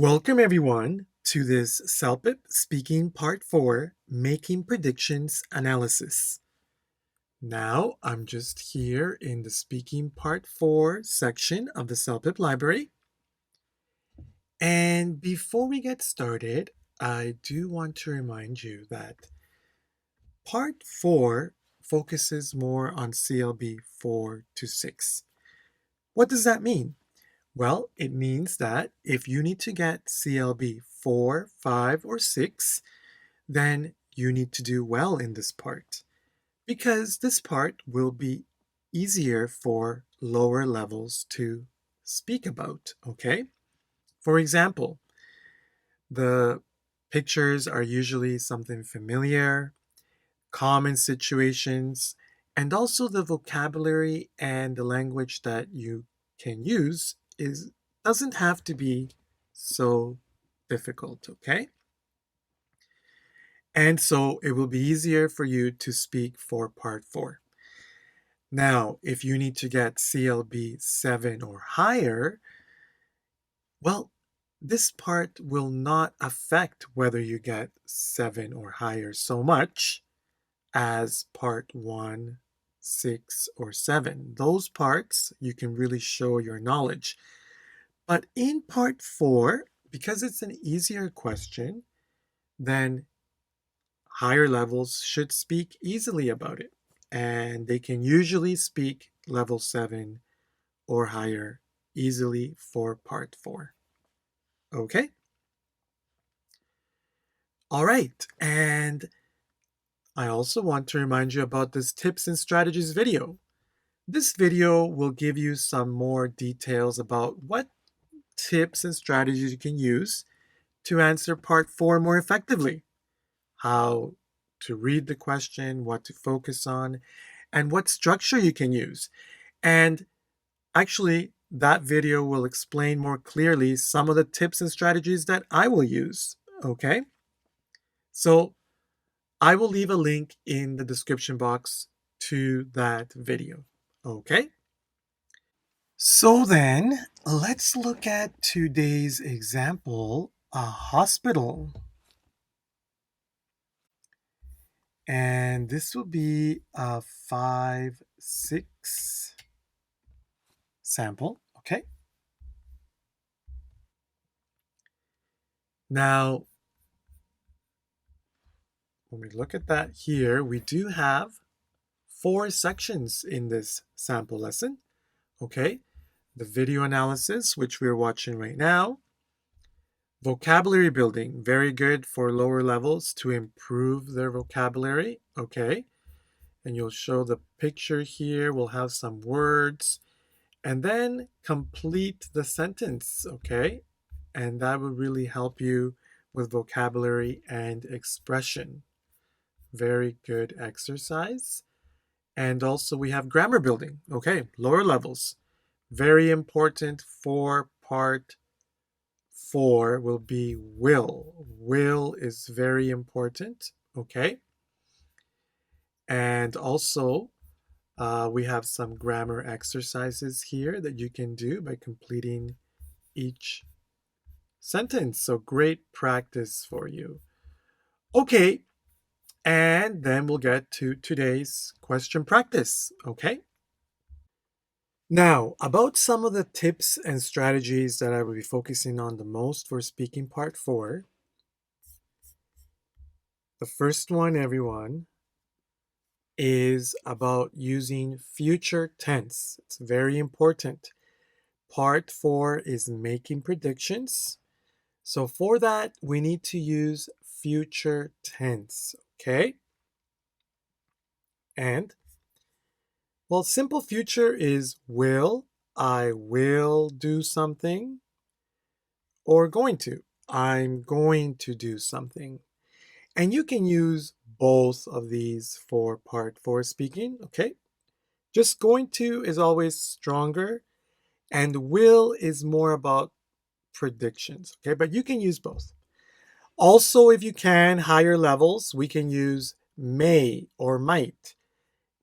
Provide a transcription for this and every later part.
Welcome everyone to this CELPIP Speaking Part 4, Making Predictions Analysis. Now, I'm just here in the Speaking Part 4 section of the CELPIP library. And before we get started, I do want to remind you that Part 4 focuses more on CLB 4 to 6. What does that mean? Well, it means that if you need to get CLB 4, 5, or 6, then you need to do well in this part because this part will be easier for lower levels to speak about, okay? For example, the pictures are usually something familiar, common situations, and also the vocabulary and the language that you can use doesn't have to be so difficult, okay? And so it will be easier for you to speak for part 4. Now, if you need to get CLB 7 or higher, well, this part will not affect whether you get 7 or higher so much as part 1, 6, or 7. Those parts you can really show your knowledge. But in part 4, because it's an easier question, then higher levels should speak easily about it. And they can usually speak level 7 or higher easily for part 4. Okay? All right. And I also want to remind you about this tips and strategies video. This video will give you some more details about what tips and strategies you can use to answer part 4 more effectively. How to read the question, what to focus on, and what structure you can use. And actually, that video will explain more clearly some of the tips and strategies that I will use, okay? So I will leave a link in the description box to that video, okay? So then, let's look at today's example, a hospital. And this will be a 5-6 sample, okay? Now, when we look at that here, we do have 4 sections in this sample lesson, okay? The video analysis, which we're watching right now. Vocabulary building, very good for lower levels to improve their vocabulary, okay? And you'll show the picture here. We'll have some words. And then complete the sentence, okay? And that will really help you with vocabulary and expression. Very good exercise. And also we have grammar building, okay? Lower levels. Very important for part 4 will be will. Will is very important, okay? And also we have some grammar exercises here that you can do by completing each sentence. So great practice for you. Okay, and then we'll get to today's question practice, okay? Now, about some of the tips and strategies that I will be focusing on the most for speaking part 4. The first one, everyone, is about using future tense. It's very important. Part 4 is making predictions. So for that, we need to use future tense, okay? And, well, simple future is will, I will do something, or going to, I'm going to do something. And you can use both of these for part 4 speaking, okay? Just going to is always stronger, and will is more about predictions, okay? But you can use both. Also, if you can, higher levels, we can use may or might.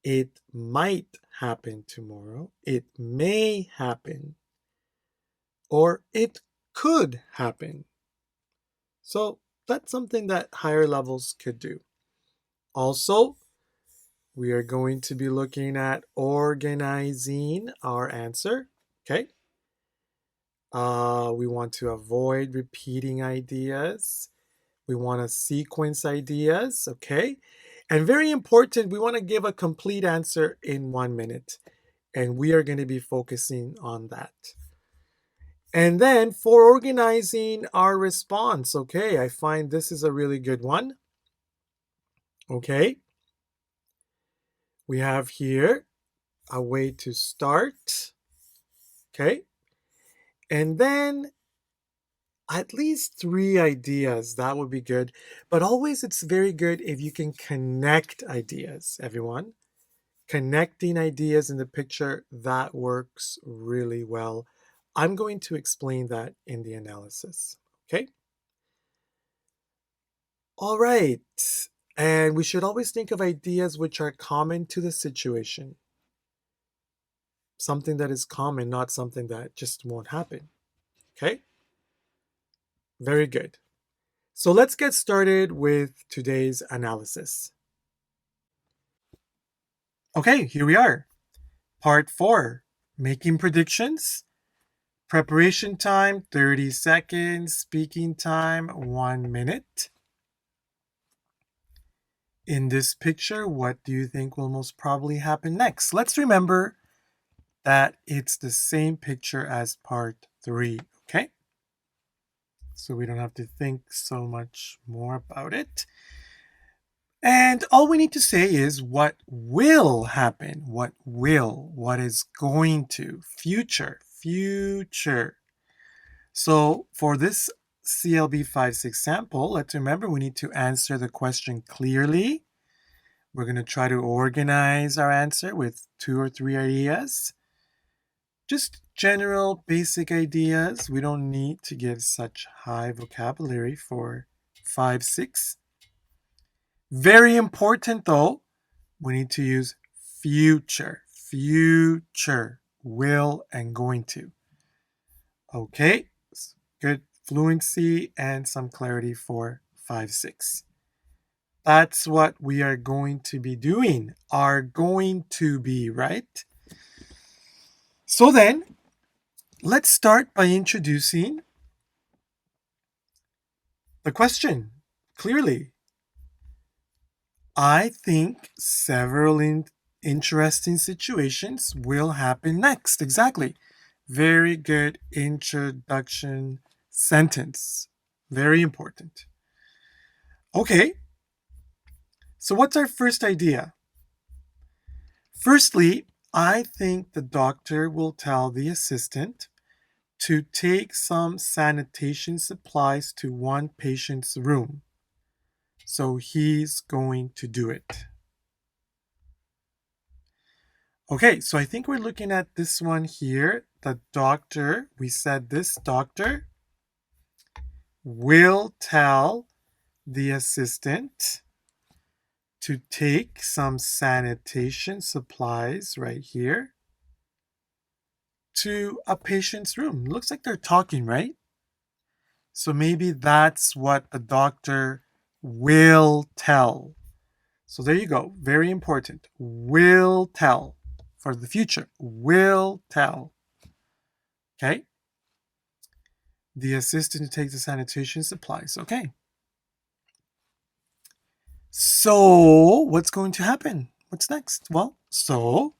It might happen tomorrow. It may happen. Or it could happen. So that's something that higher levels could do. Also, we are going to be looking at organizing our answer. Okay. We want to avoid repeating ideas. We want to sequence ideas. Okay. And very important, we want to give a complete answer in 1 minute. And we are going to be focusing on that. And then for organizing our response, okay, I find this is a really good one. Okay. We have here a way to start. Okay. And then at least 3 ideas. That would be good. But always it's very good if you can connect ideas, everyone. Connecting ideas in the picture, that works really well. I'm going to explain that in the analysis. Okay. All right. And we should always think of ideas which are common to the situation. Something that is common, not something that just won't happen. Okay? Very good. So let's get started with today's analysis. Okay, here we are. Part 4, making predictions. Preparation time, 30 seconds. Speaking time, 1 minute. In this picture, what do you think will most probably happen next? Let's remember that it's the same picture as part 3, okay? So we don't have to think so much more about it. And all we need to say is what will happen, what is going to, future. So for this CLB 5-6 sample, let's remember we need to answer the question clearly. We're going to try to organize our answer with 2 or 3 ideas. Just general basic ideas. We don't need to give such high vocabulary for 5-6. Very important though, we need to use future, will and going to. Okay, good fluency and some clarity for 5-6. That's what we are going to be doing, are going to be, right? So then, let's start by introducing the question clearly. I think several interesting situations will happen next. Exactly. Very good introduction sentence. Very important. Okay. So, what's our first idea? Firstly, I think the doctor will tell the assistant to take some sanitation supplies to one patient's room. So he's going to do it. Okay, so I think we're looking at this one here. The doctor, we said this doctor will tell the assistant to take some sanitation supplies right here to a patient's room. Looks like they're talking, right? So maybe that's what the doctor will tell. So there you go. Very important. Will tell for the future. Will tell. Okay. The assistant takes the sanitation supplies. Okay. So what's going to happen? What's next? Well, so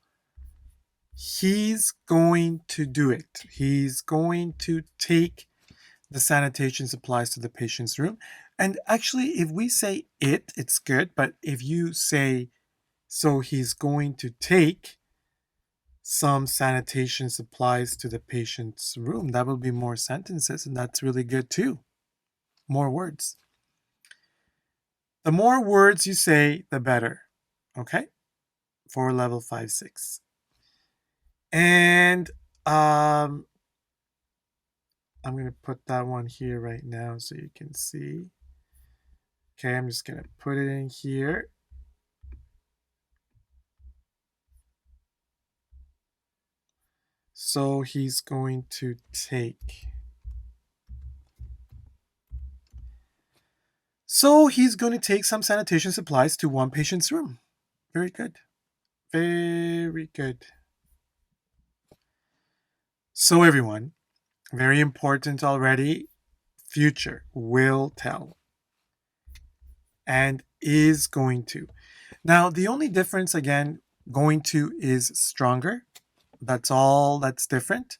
he's going to do it. He's going to take the sanitation supplies to the patient's room. And actually, if we say it, it's good. But if you say, so he's going to take some sanitation supplies to the patient's room, that will be more sentences. And that's really good too. More words. The more words you say, the better. Okay? For level 5-6. And I'm going to put that one here right now so you can see. Okay, I'm just going to put it in here. So he's going to take. So he's going to take some sanitation supplies to one patient's room. Very good. Very good. So everyone, very important already, future, will tell, and is going to. Now, the only difference again, going to is stronger. That's all that's different.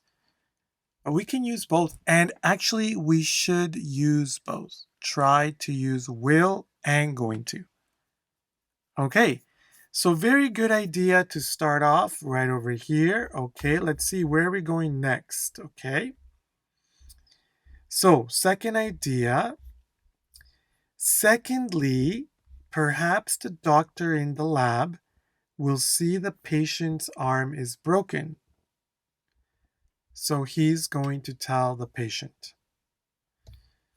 But we can use both. And actually, we should use both. Try to use will and going to. Okay, so very good idea to start off right over here. Okay, let's see where we're going next. Okay, so second idea. Secondly, perhaps the doctor in the lab will see the patient's arm is broken. So he's going to tell the patient.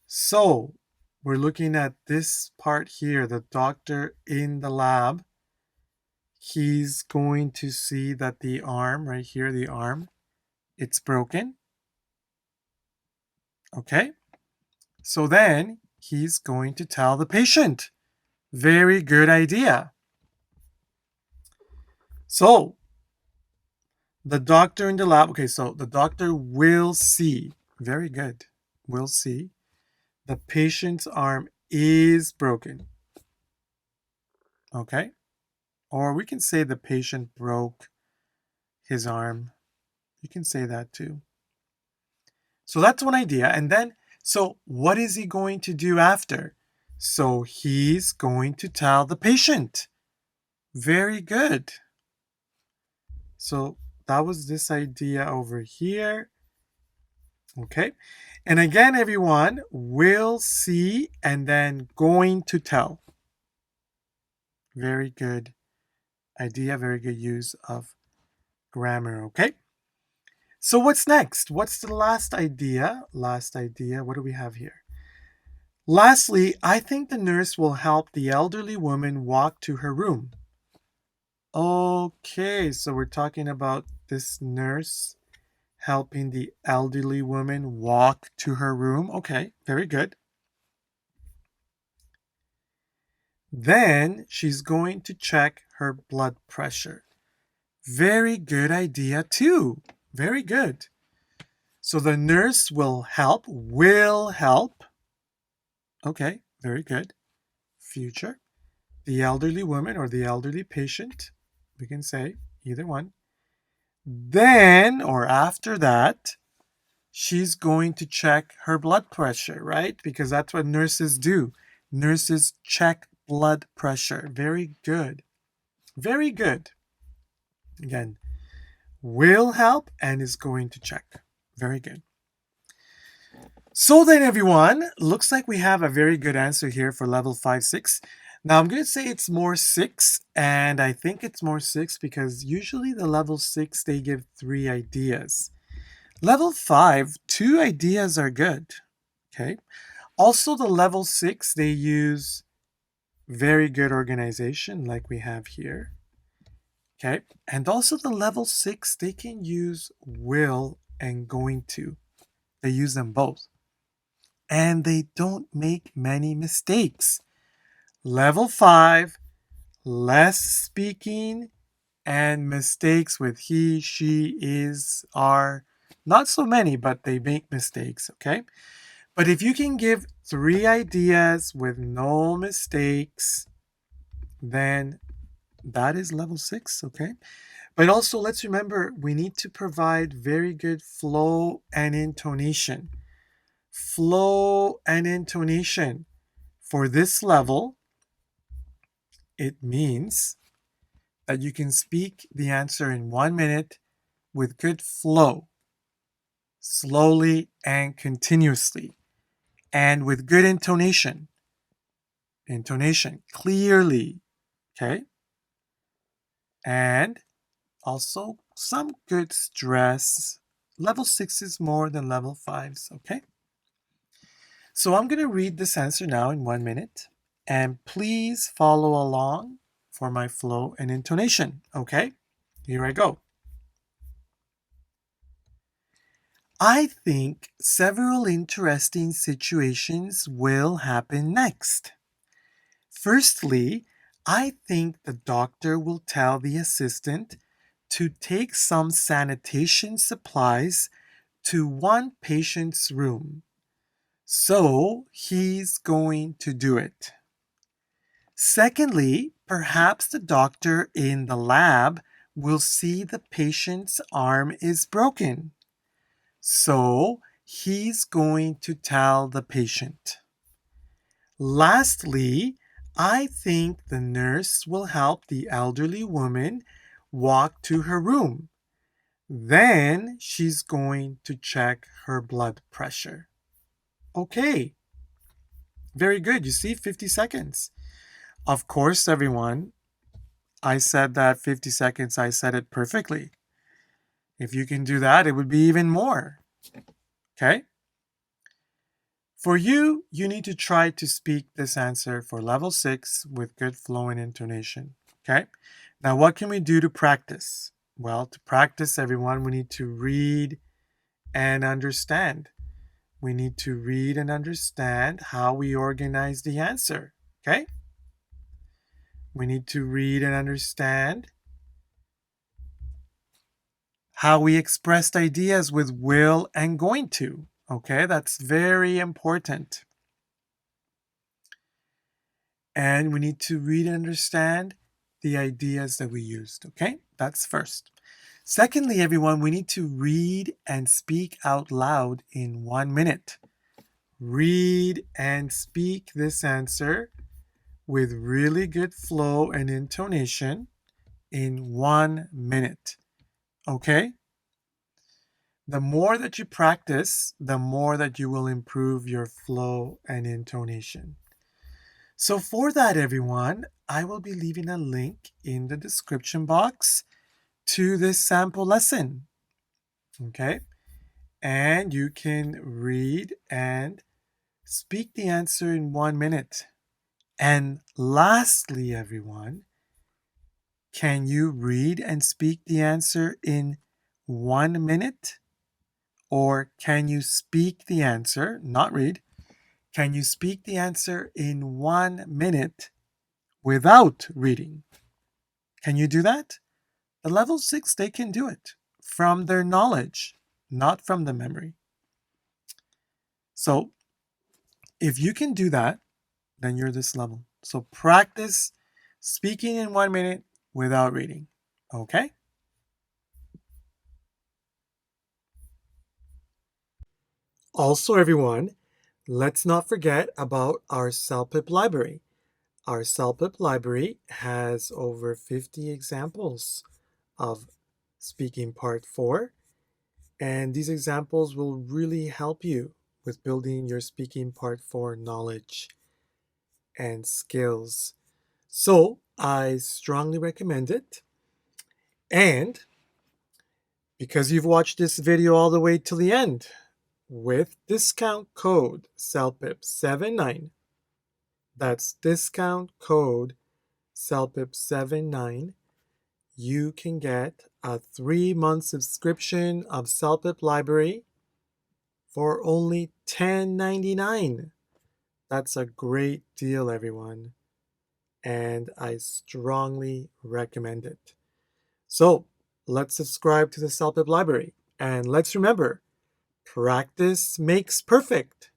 So we're looking at this part here, the doctor in the lab. He's going to see that the arm, right here, the arm, it's broken. Okay. So then he's going to tell the patient. Very good idea. So the doctor in the lab, okay, so the doctor will see, very good, will see the patient's arm is broken. Okay. Or we can say the patient broke his arm. You can say that too. So that's one idea. And then, so what is he going to do after? So he's going to tell the patient. Very good. So that was this idea over here. Okay. And again, everyone, will see and then going to tell. Very good idea. Very good use of grammar. Okay. So what's next? What's the last idea? Last idea. What do we have here? Lastly, I think the nurse will help the elderly woman walk to her room. Okay, so we're talking about this nurse helping the elderly woman walk to her room. Okay, very good. Then she's going to check her blood pressure. Very good idea, too. Very good. So the nurse will help. Okay, very good. Future. The elderly woman or the elderly patient, we can say either one. Then or after that, she's going to check her blood pressure, right? Because that's what nurses do. Nurses check blood pressure. Very good. Very good. Again, will help and is going to check. Very good. So then, everyone, looks like we have a very good answer here for level 5-6. Now, I'm going to say it's more 6, and I think it's more 6 because usually the level 6, they give 3 ideas. Level 5, 2 ideas are good, okay? Also, the level 6, they use very good organization like we have here, okay? And also the level 6, they can use will and going to. They use them both. And they don't make many mistakes. Level 5, less speaking and mistakes with he, she, is, are. Not so many, but they make mistakes, okay? But if you can give 3 ideas with no mistakes, then that is level 6, okay? But also, let's remember, we need to provide very good flow and intonation. Flow and intonation. For this level, it means that you can speak the answer in 1 minute with good flow, slowly and continuously, and with good intonation. Intonation, clearly, okay? And also some good stress. Level 6 is more than level 5's, okay? So I'm going to read this answer now in 1 minute. And please follow along for my flow and intonation, okay? Here I go. I think several interesting situations will happen next. Firstly, I think the doctor will tell the assistant to take some sanitation supplies to one patient's room. So he's going to do it. Secondly, perhaps the doctor in the lab will see the patient's arm is broken. So he's going to tell the patient. Lastly, I think the nurse will help the elderly woman walk to her room. Then she's going to check her blood pressure. Okay, very good. You see, 50 seconds. Of course, everyone, I said that 50 seconds, I said it perfectly. If you can do that, it would be even more. Okay? For you, you need to try to speak this answer for level 6 with good flow and intonation. Okay? Now, what can we do to practice? Well, to practice, everyone, we need to read and understand. We need to read and understand how we organize the answer. Okay? We need to read and understand how we expressed ideas with will and going to. Okay, that's very important. And we need to read and understand the ideas that we used. Okay, that's first. Secondly, everyone, we need to read and speak out loud in 1 minute. Read and speak this answer with really good flow and intonation in 1 minute. Okay? The more that you practice, the more that you will improve your flow and intonation. So for that, everyone, I will be leaving a link in the description box to this sample lesson. Okay? And you can read and speak the answer in 1 minute. And lastly, everyone, can you read and speak the answer in 1 minute? Or can you speak the answer, not read, can you speak the answer in 1 minute without reading? Can you do that? The level 6, they can do it from their knowledge, not from the memory. So if you can do that, then you're this level. So practice speaking in 1 minute without reading. Okay? Also, everyone, let's not forget about our CELPIP library. Our CELPIP library has over 50 examples of speaking part 4, and these examples will really help you with building your speaking part 4 knowledge and skills. So I strongly recommend it. And because you've watched this video all the way till the end, with discount code CELPIP79, that's discount code CELPIP79, you can get a 3-month subscription of CELPIP Library for only $10.99. That's a great deal, everyone, and I strongly recommend it. So let's subscribe to the CELPIP Library, and let's remember, practice makes perfect.